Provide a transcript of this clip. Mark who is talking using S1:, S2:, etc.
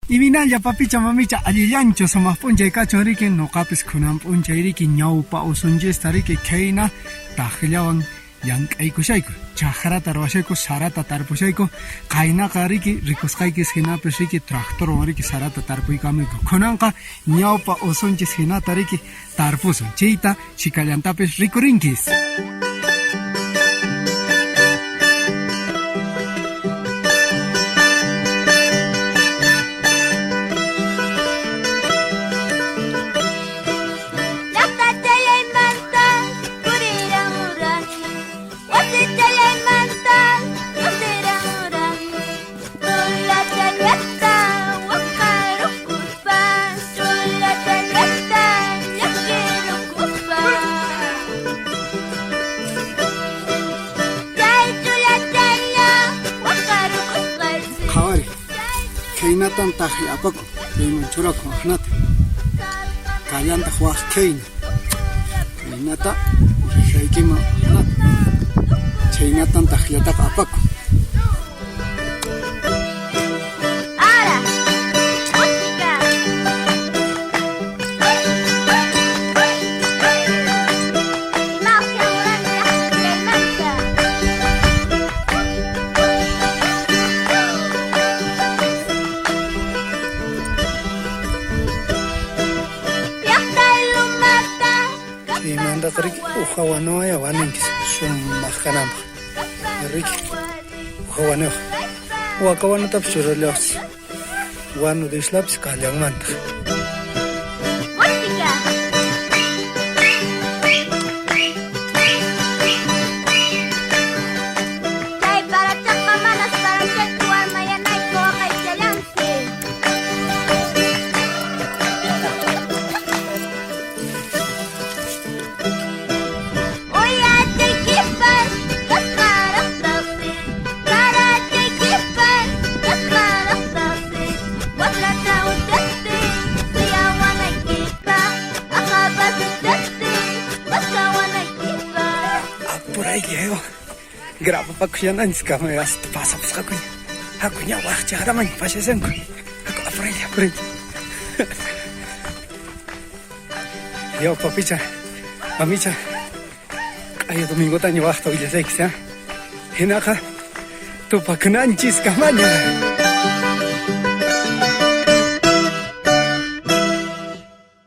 S1: Ivinalla papicha mamicha allillancho somos punjay kachoriki no capis kunan punjayriki ñawpa usunjista riki keina tajillawan yank'aykushayku chakrata rawashayku sarata tarpushayku qaynaqa riki rikusqaykis hinapis riki tractorwan riki sarata tarpuykamuyku kunanqa ñawpa usunchis hinata riki tarpusun chayta chikallantapis rikurinkis. Kainatan tahi apaku, dengan curaku hanat, kalian tak wah kain, kainata, saya kima hanat, kainatan tahi atak apaku. Manda tarik uhawano ya waning sumakkanam tarik uhawano wakawano tapsuralios wano dislaps kalyang manta. Graba pa ko yan anis ka may as pasap sa kakunya. Ako niya wak tsaka naman pasyasan ko. Ako afraid. Yo papicha, mamicha. Ayo domingo tayo wak to ilasay kisa. Hinaka, to pagkananchis ka man yan.